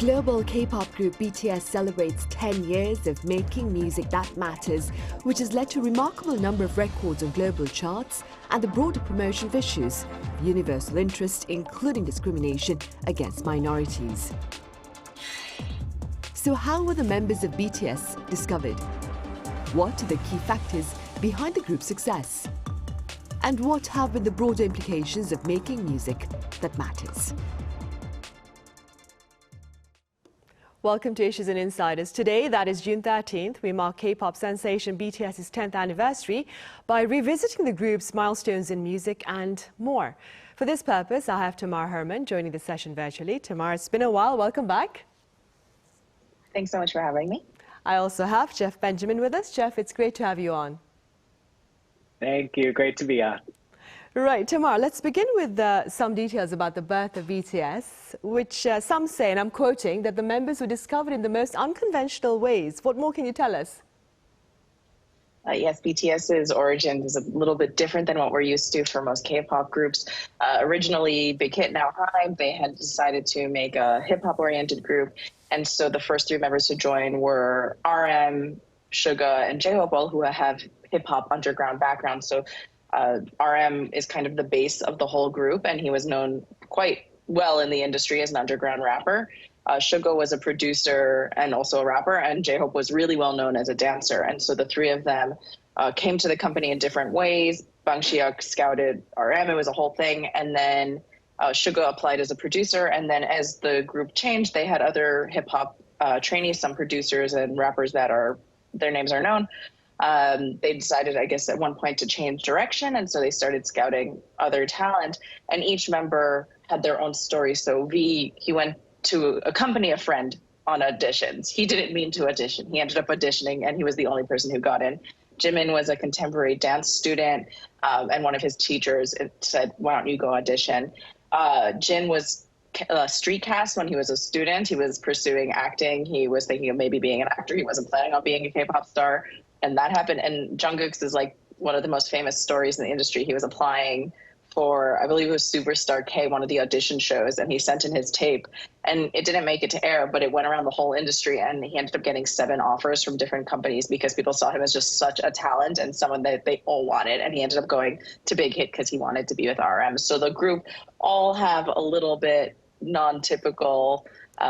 global K-pop group BTS celebrates 10 years of making music that matters, which has led to a remarkable number of records on global charts and the broader promotion of issues of universal interest, including discrimination against minorities. So how were the members of BTS discovered? What are the key factors behind the group's success? And what have been the broader implications of making music that matters? Welcome to Issues and Insiders. Today, that is June 13th, we mark K-pop sensation BTS's 10th anniversary by revisiting the group's milestones in music and more. For this purpose, I have Tamar Herman joining the session virtually. Tamar, it's been a while. Welcome back. Thanks so much for having me. I also have Jeff Benjamin with us. Jeff, it's great to have you on. Thank you. Great to be on. Right, Tamar, let's begin with some details about the birth of BTS, which some say, and I'm quoting, that the members were discovered in the most unconventional ways. What more can you tell us? Yes, BTS's origins is a little bit different than what we're used to for most K-pop groups. Originally, Big Hit, Now Hype, they had decided to make a hip-hop oriented group. And so the first three members to join were RM, Suga, and J-Hope, all who have hip-hop underground backgrounds. So RM is kind of the base of the whole group, and he was known quite well in the industry as an underground rapper. Suga was a producer and also a rapper, and J-Hope was really well known as a dancer. And so the three of them came to the company in different ways. Bang Si-hyuk scouted RM, it was a whole thing, and then Suga applied as a producer, and then as the group changed, they had other hip-hop trainees, some producers and rappers that their names are known. They decided, I guess, at one point to change direction, and so they started scouting other talent, and each member had their own story. So V, he went to accompany a friend on auditions. He didn't mean to audition. He ended up auditioning, and he was the only person who got in. Jimin was a contemporary dance student, and one of his teachers said, "Why don't you go audition?" Jin was street cast when he was a student. He was pursuing acting. He was thinking of maybe being an actor. He wasn't planning on being a K-pop star. And that happened. And Jungkook's is like one of the most famous stories in the industry. He was applying for, I believe it was Superstar K, one of the audition shows, and he sent in his tape. And it didn't make it to air, but it went around the whole industry, and he ended up getting 7 offers from different companies because people saw him as just such a talent and someone that they all wanted. And he ended up going to Big Hit because he wanted to be with RM. So the group all have a little bit non-typical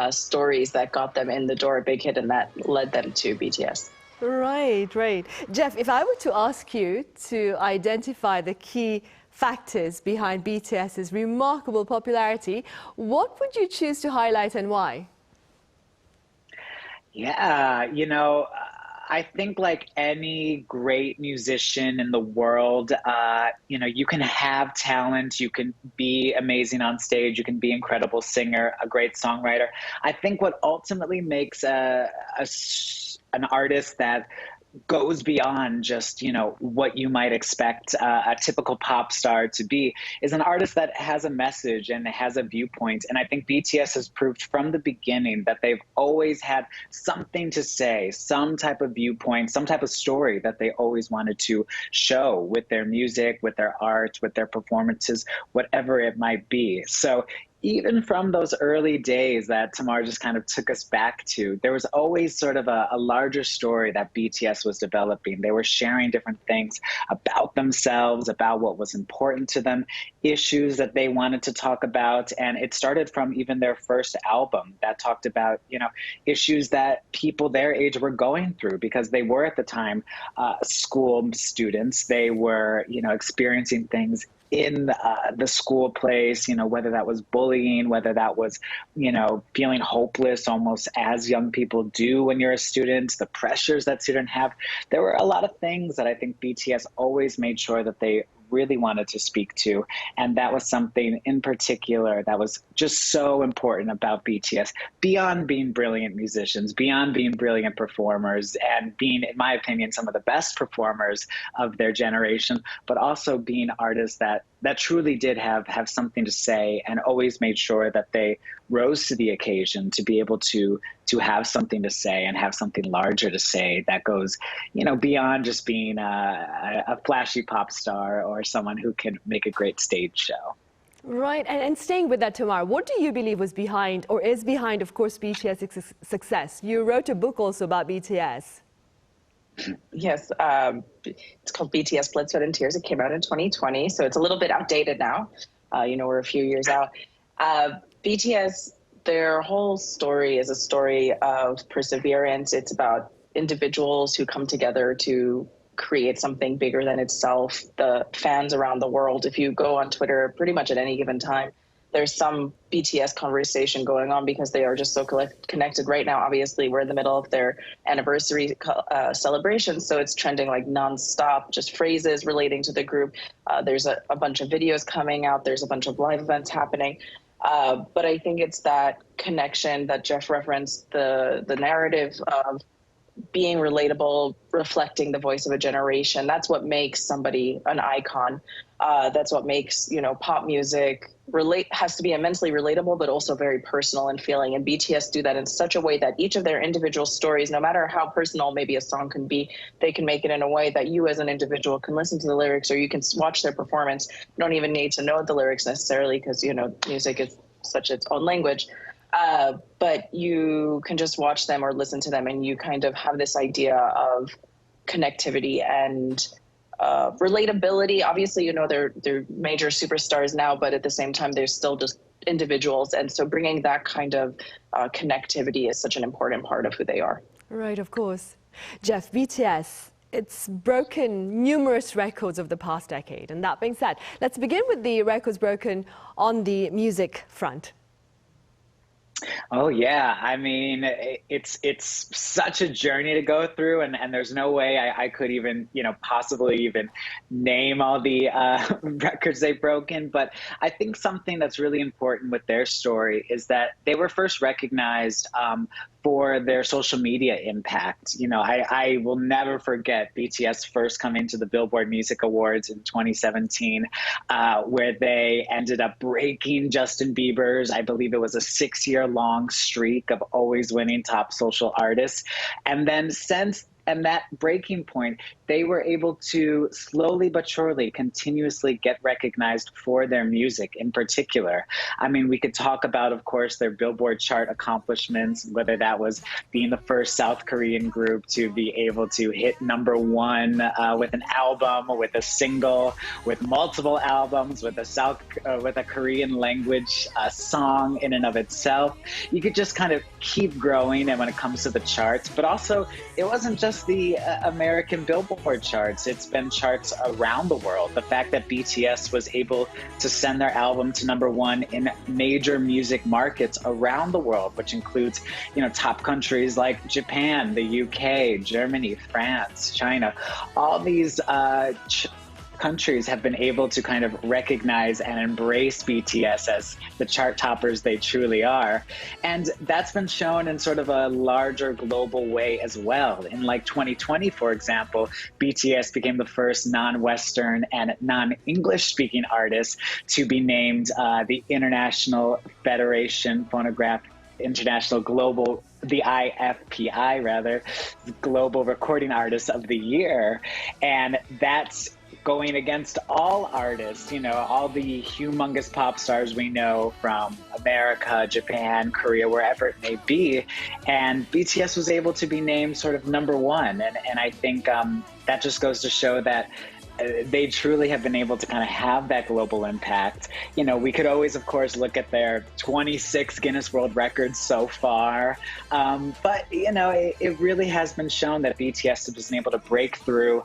stories that got them in the door at Big Hit and that led them to BTS. Right, right. Jeff, if I were to ask you to identify the key factors behind BTS's remarkable popularity, what would you choose to highlight and why? Yeah, I think like any great musician in the world, you can have talent, you can be amazing on stage, you can be an incredible singer, a great songwriter. I think what ultimately makes an artist that goes beyond just, what you might expect a typical pop star to be is an artist that has a message and has a viewpoint. And I think BTS has proved from the beginning that they've always had something to say, some type of viewpoint, some type of story that they always wanted to show with their music, with their art, with their performances, whatever it might be. So even from those early days that Tamar just kind of took us back to, there was always sort of a larger story that BTS was developing. They were sharing different things about themselves, about what was important to them, issues that they wanted to talk about. And it started from even their first album that talked about, issues that people their age were going through because they were at the time school students. They were, experiencing things in the school place, whether that was bullying, whether that was, feeling hopeless almost as young people do when you're a student, the pressures that students have. There were a lot of things that I think BTS always made sure that they really wanted to speak to. And that was something in particular that was just so important about BTS, beyond being brilliant musicians, beyond being brilliant performers, and being, in my opinion, some of the best performers of their generation, but also being artists that truly did have something to say and always made sure that they rose to the occasion to be able to have something to say and have something larger to say that goes, beyond just being a flashy pop star or someone who can make a great stage show. Right, and staying with that, Tamar, what do you believe was behind, or is behind, of course, BTS's success? You wrote a book also about BTS. Yes, it's called BTS Blood, Sweat, and Tears. It came out in 2020, so it's a little bit outdated now. We're a few years out. BTS, their whole story is a story of perseverance. It's about individuals who come together to create something bigger than itself. The fans around the world, if you go on Twitter pretty much at any given time, there's some BTS conversation going on because they are just so connected right now. Obviously, we're in the middle of their anniversary celebration, so it's trending like nonstop, just phrases relating to the group. There's a bunch of videos coming out. There's a bunch of live events happening. But I think it's that connection that Jeff referenced, the narrative of being relatable, reflecting the voice of a generation. That's what makes somebody an icon. That's what makes, pop music has to be immensely relatable, but also very personal and feeling. And BTS do that in such a way that each of their individual stories, no matter how personal maybe a song can be, they can make it in a way that you as an individual can listen to the lyrics, or you can watch their performance. You don't even need to know the lyrics necessarily because, music is such its own language. But you can just watch them or listen to them, and you kind of have this idea of connectivity and relatability. Obviously, they're major superstars now, but at the same time, they're still just individuals. And so bringing that kind of connectivity is such an important part of who they are. Right, of course. Jeff, BTS, it's broken numerous records of the past decade. And that being said, let's begin with the records broken on the music front. Oh yeah, I mean, it's such a journey to go through, and there's no way I could even, possibly even name all the records they've broken. But I think something that's really important with their story is that they were first recognized for their social media impact. I will never forget BTS first coming to the Billboard Music Awards in 2017, where they ended up breaking Justin Bieber's, I believe it was a 6-year-long streak of always winning top social artists. And then and that breaking point, they were able to slowly but surely continuously get recognized for their music in particular. I mean, we could talk about, of course, their Billboard chart accomplishments, whether that was being the first South Korean group to be able to hit #1 with an album, with a single, with multiple albums, with a Korean language song in and of itself. You could just kind of keep growing, and when it comes to the charts, but also it wasn't just the American Billboard charts. It's been charts around the world. The fact that BTS was able to send their album to #1 in major music markets around the world, which includes, top countries like Japan, the UK, Germany, France, China. All these countries have been able to kind of recognize and embrace BTS as the chart toppers they truly are. And that's been shown in sort of a larger global way as well. In 2020, for example, BTS became the first non-Western and non-English speaking artist to be named the International Federation Phonograph International Global, the IFPI rather, Global Recording Artist of the Year. And that's going against all artists, all the humongous pop stars we know from America, Japan, Korea, wherever it may be. And BTS was able to be named sort of #1. And I think that just goes to show that they truly have been able to kind of have that global impact. We could always, of course, look at their 26 Guinness World Records so far. But, it really has been shown that BTS has been able to break through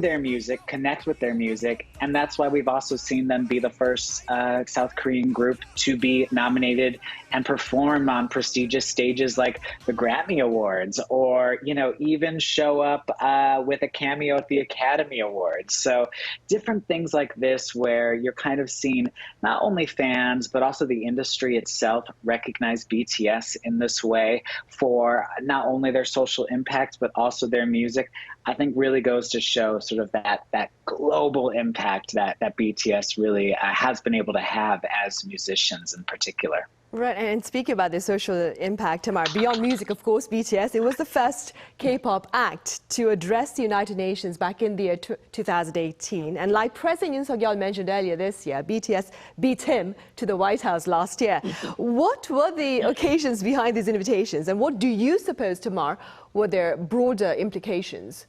their music, connect with their music. And that's why we've also seen them be the first South Korean group to be nominated and perform on prestigious stages like the Grammy Awards, or, even show up with a cameo at the Academy Awards. So different things like this, where you're kind of seeing not only fans, but also the industry itself recognize BTS in this way for not only their social impact, but also their music, I think really goes to show sort of that global impact that BTS really has been able to have as musicians in particular. Right, and speaking about the social impact, Tamar, beyond music, of course, BTS, it was the first K-pop act to address the United Nations back in the year 2018. And like President Yoon Suk-yeol mentioned earlier this year, BTS beat him to the White House last year. What were the occasions behind these invitations, and what do you suppose, Tamar, were their broader implications?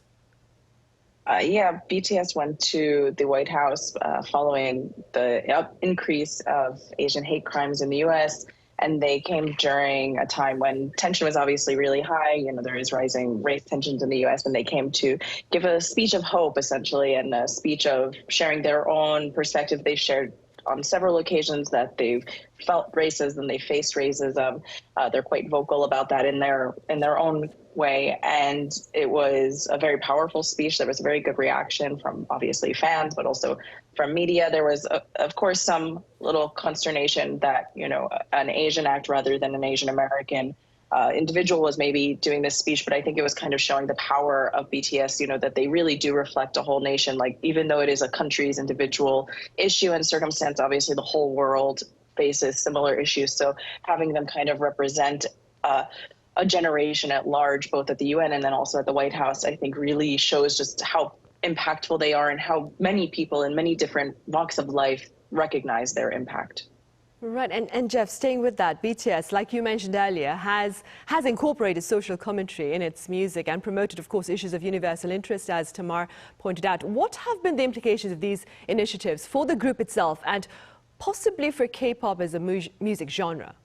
Yeah, BTS went to the White House following the increase of Asian hate crimes in the U.S., and they came during a time when tension was obviously really high. You know, there is rising race tensions in the U.S., and they came to give a speech of hope, essentially, and a speech of sharing their own perspective. They shared on several occasions that they've felt racism, they faced racism. They're quite vocal about that in their own way, and it was a very powerful speech. There was a very good reaction from obviously fans, but also from media. There was, of course, some little consternation that, you know, an Asian act rather than an Asian American individual was maybe doing this speech, but I think it was kind of showing the power of BTS, you know, that they really do reflect a whole nation. Like, even though it is a country's individual issue and circumstance, obviously the whole world faces similar issues. So having them kind of represent a generation at large, both at the UN and then also at the White House, I think really shows just how impactful they are and how many people in many different walks of life recognize their impact. Right, and Jeff, staying with that, BTS, like you mentioned earlier, has incorporated social commentary in its music and promoted, of course, issues of universal interest, as Tamar pointed out. What have been the implications of these initiatives for the group itself and possibly for K-pop as a music genre?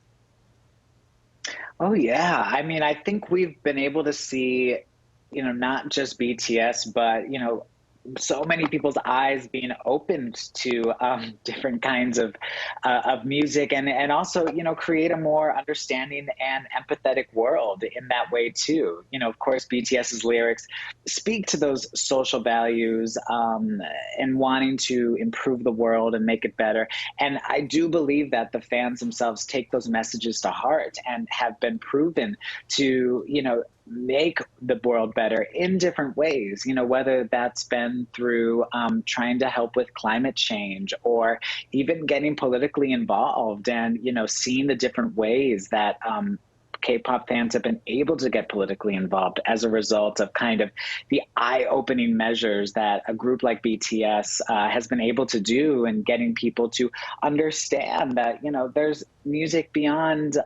Oh, yeah. I mean, I think we've been able to see, you know, not just BTS, but, you know, so many people's eyes being opened to different kinds of music, and also, you know, create a more understanding and empathetic world in that way too. You know, of course, BTS's lyrics speak to those social values and wanting to improve the world and make it better. And I do believe that the fans themselves take those messages to heart and have been proven to, you know, make the world better in different ways, you know, whether that's been through trying to help with climate change or even getting politically involved and, you know, seeing the different ways that K-pop fans have been able to get politically involved as a result of kind of the eye-opening measures that a group like BTS has been able to do, and getting people to understand that, you know, there's music beyond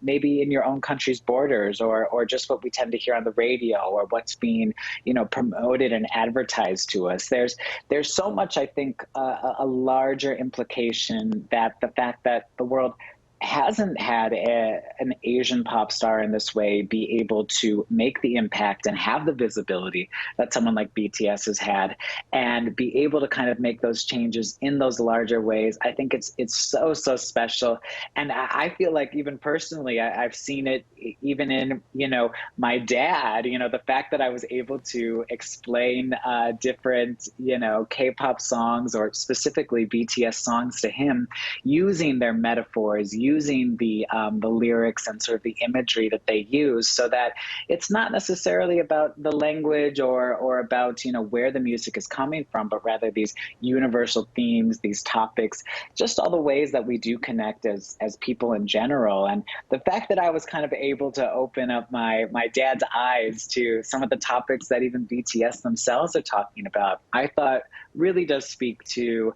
maybe in your own country's borders, or just what we tend to hear on the radio, or what's being, you know, promoted and advertised to us. There's so much, I think, a larger implication that the fact that the world hasn't had an Asian pop star in this way be able to make the impact and have the visibility that someone like BTS has had, and be able to kind of make those changes in those larger ways. I think it's so special. And I feel like, even personally, I've seen it even in, you know, my dad, you know, the fact that I was able to explain different, you know, K-pop songs, or specifically BTS songs, to him, using their metaphors, using the lyrics and sort of the imagery that they use, so that it's not necessarily about the language or about, you know, where the music is coming from, but rather these universal themes, these topics, just all the ways that we do connect as people in general. And the fact that I was kind of able to open up my dad's eyes to some of the topics that even BTS themselves are talking about, I thought really does speak to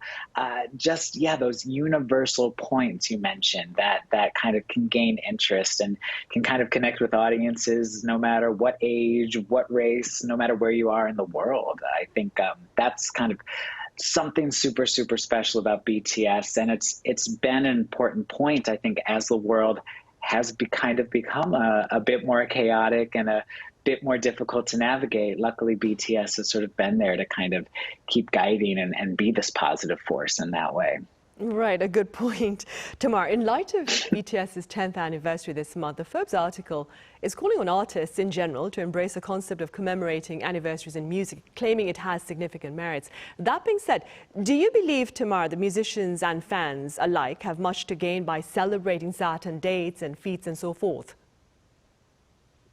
just, yeah, those universal points you mentioned that kind of can gain interest and can kind of connect with audiences no matter what age, what race, no matter where you are in the world. I think that's kind of something super special about BTS, and it's been an important point, I think, as the world has kind of become a bit more chaotic and a bit more difficult to navigate. Luckily, BTS has sort of been there to kind of keep guiding and be this positive force in that way. Right, a good point. Tamar, in light of BTS's 10th anniversary this month, the Forbes article is calling on artists in general to embrace the concept of commemorating anniversaries in music, claiming it has significant merits. That being said, do you believe, Tamar, that musicians and fans alike have much to gain by celebrating certain dates and feats and so forth?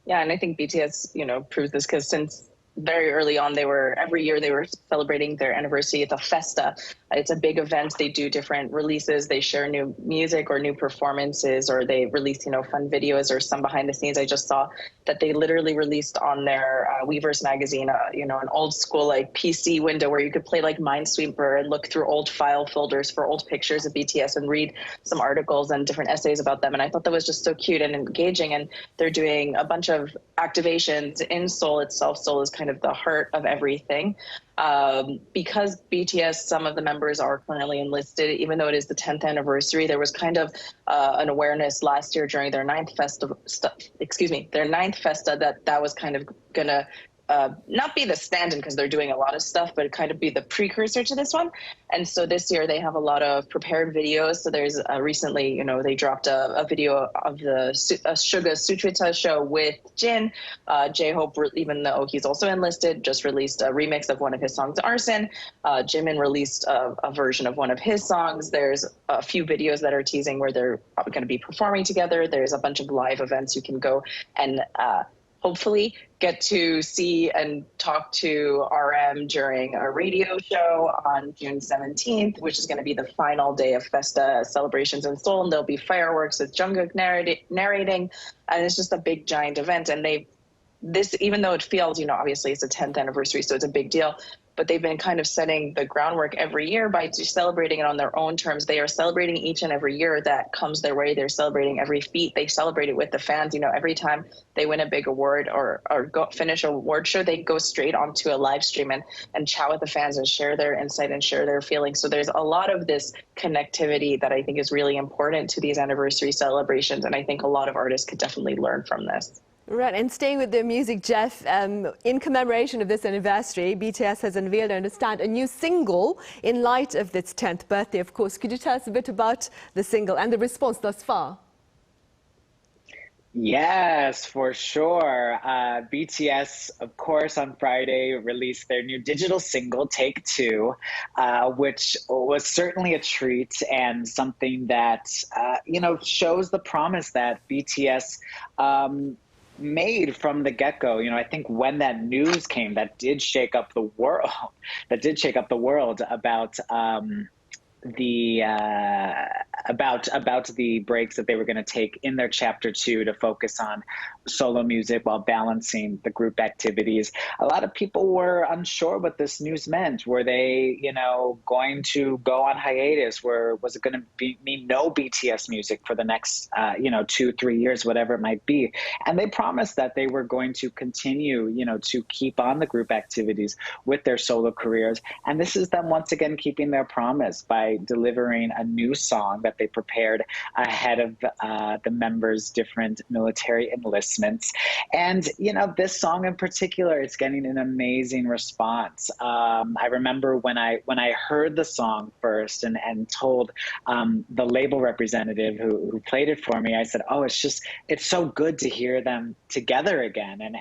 Yeah, and I think BTS, you know, proves this, because since very early on, every year they were celebrating their anniversary at the Festa. It's a big event. They do different releases. They share new music or new performances, or they release, fun videos or some behind the scenes. I just saw that they literally released on their Weverse magazine, an old school like PC window where you could play like Minesweeper and look through old file folders for old pictures of BTS and read some articles and different essays about them. And I thought that was just so cute and engaging. And they're doing a bunch of activations in Seoul itself. Seoul is kind of the heart of everything. Because BTS, some of the members are currently enlisted, even though it is the 10th anniversary, there was kind of an awareness last year during their ninth festa that was kind of gonna not be the stand-in because they're doing a lot of stuff, but kind of be the precursor to this one. And so this year they have a lot of prepared videos. So there's recently, they dropped a video of the Suga Sutrita show with Jin. J-Hope, even though he's also enlisted, just released a remix of one of his songs, Arson. Jimin released a version of one of his songs. There's a few videos that are teasing where they're going to be performing together. There's a bunch of live events you can go and hopefully get to see and talk to RM during a radio show on June 17th, which is going to be the final day of Festa celebrations in Seoul. And there'll be fireworks with Jungkook narrating. And it's just a big, giant event. And even though it feels, obviously it's a 10th anniversary, so it's a big deal, but they've been kind of setting the groundwork every year by celebrating it on their own terms. They are celebrating each and every year that comes their way. They're celebrating every feat. They celebrate it with the fans. Every time they win a big award or finish an award show, they go straight onto a live stream and chat with the fans and share their insight and share their feelings. So there's a lot of this connectivity that I think is really important to these anniversary celebrations. And I think a lot of artists could definitely learn from this. Right, and staying with the music, Jeff, in commemoration of this anniversary, BTS has unveiled, I understand, a new single in light of its 10th birthday, of course. Could you tell us a bit about the single and the response thus far? Yes, for sure. BTS, of course, on Friday released their new digital single, Take Two, which was certainly a treat and something that, shows the promise that BTS made from the get-go. I think when that news came, that did shake up the world, about the breaks that they were going to take in their chapter 2 to focus on solo music while balancing the group activities. A lot of people were unsure what this news meant. Were they, going to go on hiatus? Was it going to mean no BTS music for the next, 2-3 years, whatever it might be? And they promised that they were going to continue, to keep on the group activities with their solo careers. And this is them once again keeping their promise by delivering a new song that they prepared ahead of the members' different military enlistments. And, this song in particular, it's getting an amazing response. I remember when I heard the song first and told the label representative who played it for me, I said, oh, it's so good to hear them together again. And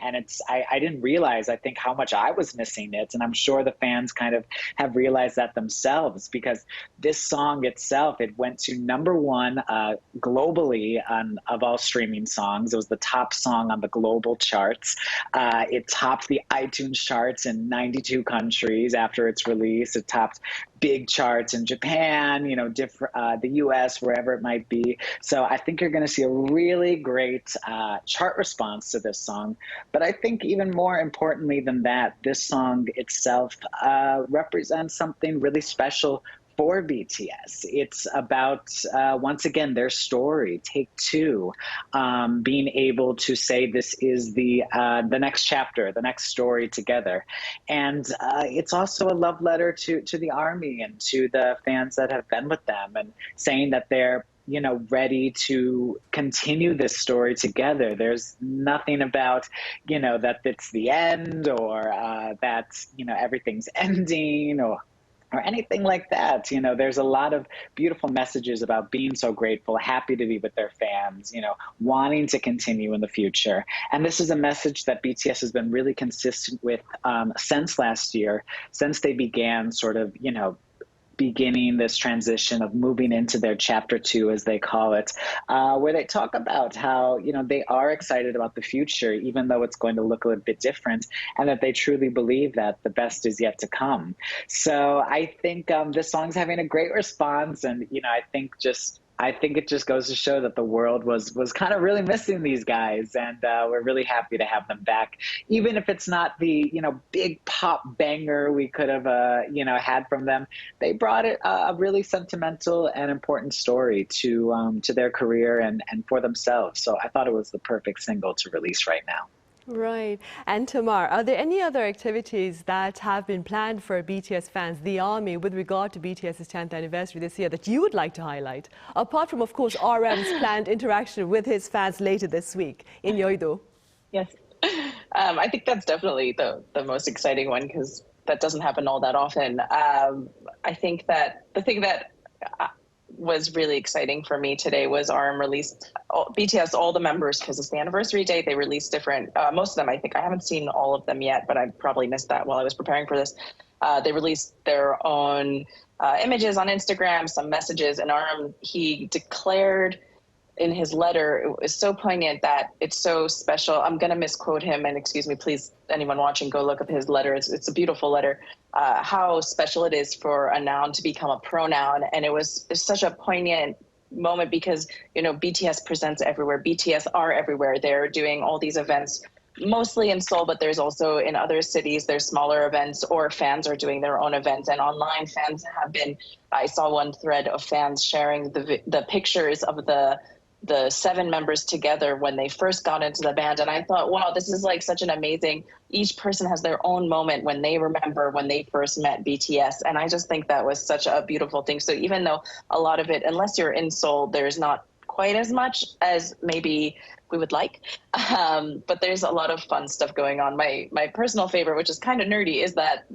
I didn't realize, I think, how much I was missing it. And I'm sure the fans kind of have realized that themselves, because this song itself, it went to #1 globally of all streaming songs. It was the top song on the global charts. It topped the iTunes charts in 92 countries after its release. It topped big charts in Japan, the US, wherever it might be. So I think you're going to see a really great chart response to this song. But I think even more importantly than that, this song itself represents something really special for BTS. It's about, once again, their story, Take Two, being able to say this is the next chapter, the next story together. And it's also a love letter to the ARMY and to the fans that have been with them, and saying that they're ready to continue this story together. There's nothing about, that it's the end or that, everything's ending or anything like that. There's a lot of beautiful messages about being so grateful, happy to be with their fans, wanting to continue in the future. And this is a message that BTS has been really consistent with since last year, since they began sort of, beginning this transition of moving into their chapter 2, as they call it, where they talk about how, they are excited about the future, even though it's going to look a little bit different, and that they truly believe that the best is yet to come. So I think this song's having a great response, and I think it just goes to show that the world was kind of really missing these guys, and we're really happy to have them back. Even if it's not the big pop banger we could have had from them, they brought it a really sentimental and important story to their career and for themselves. So I thought it was the perfect single to release right now. Right. And Tamar, are there any other activities that have been planned for BTS fans, the ARMY, with regard to BTS's 10th anniversary this year that you would like to highlight? Apart from, of course, RM's planned interaction with his fans later this week in Yeouido. Yes. I think that's definitely the most exciting one, because that doesn't happen all that often. I think that the thing that was really exciting for me today was RM released BTS, all the members, because it's the anniversary date. They released different, most of them, I think. I haven't seen all of them yet, but I probably missed that while I was preparing for this. They released their own images on Instagram, some messages, and RM, he declared in his letter, it was so poignant that it's so special. I'm going to misquote him, and excuse me, please, anyone watching, go look up his letter. It's a beautiful letter. How special it is for a noun to become a pronoun. And it's such a poignant moment because, BTS presents everywhere. BTS are everywhere. They're doing all these events, mostly in Seoul, but there's also in other cities, there's smaller events, or fans are doing their own events. And online fans have been, I saw one thread of fans sharing the pictures of the 7 members together when they first got into the band. And I thought, wow, this is like such an amazing, each person has their own moment when they remember when they first met BTS. And I just think that was such a beautiful thing. So even though a lot of it, unless you're in Seoul, there's not quite as much as maybe we would like. But there's a lot of fun stuff going on. My personal favorite, which is kind of nerdy, is that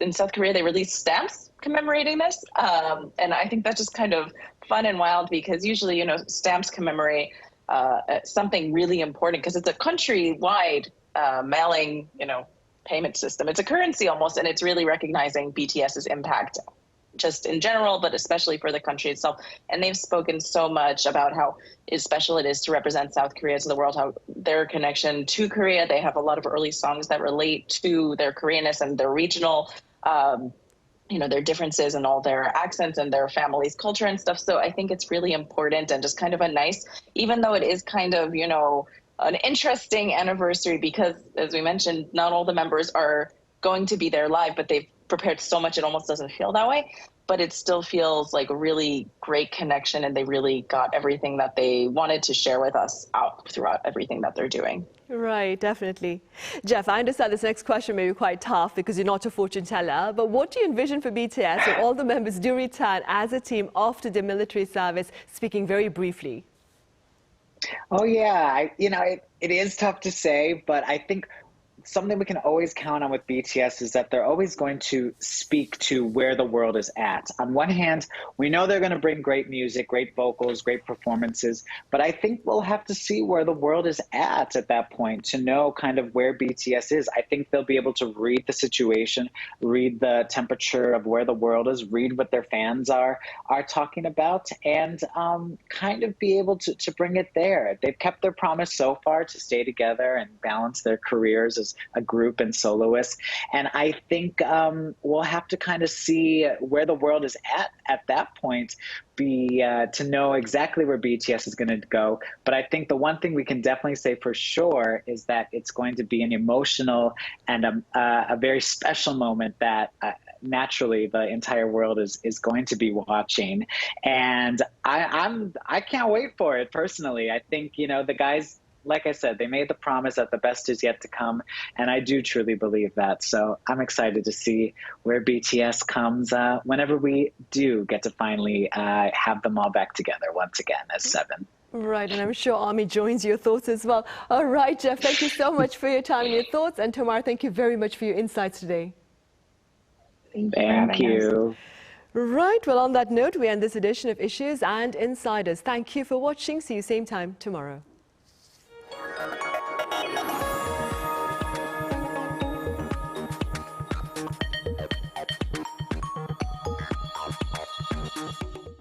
in South Korea, they released stamps commemorating this. And I think that's just kind of fun and wild, because usually, stamps commemorate something really important, because it's a country-wide mailing, payment system. It's a currency almost, and it's really recognizing BTS's impact just in general, but especially for the country itself. And they've spoken so much about how special it is to represent South Korea to the world, how their connection to Korea, they have a lot of early songs that relate to their Koreanness and their regional, their differences and all their accents and their family's culture and stuff. So I think it's really important and just kind of a nice, even though it is kind of, an interesting anniversary, because as we mentioned, not all the members are going to be there live, but they've prepared so much it almost doesn't feel that way, but it still feels like a really great connection, and they really got everything that they wanted to share with us out throughout everything that they're doing. Right, definitely. Jeff, I understand this next question may be quite tough because you're not a fortune teller, but what do you envision for BTS if all the members do return as a team after their military service, speaking very briefly? Oh yeah, it is tough to say, but I think something we can always count on with BTS is that they're always going to speak to where the world is at. On one hand, we know they're going to bring great music, great vocals, great performances, but I think we'll have to see where the world is at that point to know kind of where BTS is. I think they'll be able to read the situation, read the temperature of where the world is, read what their fans are talking about, and kind of be able to bring it there. They've kept their promise so far to stay together and balance their careers as a group and soloists. And I think we'll have to kind of see where the world is at that point, to know exactly where BTS is going to go. But I think the one thing we can definitely say for sure is that it's going to be an emotional and a very special moment that naturally the entire world is going to be watching. And I can't wait for it personally. I think, the guys, like I said, they made the promise that the best is yet to come, and I do truly believe that. So I'm excited to see where BTS comes whenever we do get to finally have them all back together once again as 7. Right, and I'm sure ARMY joins your thoughts as well. All right, Jeff, thank you so much for your time and your thoughts. And Tamar, thank you very much for your insights today. Thank you. Right, well, on that note, we end this edition of Issues and Insiders. Thank you for watching. See you same time tomorrow.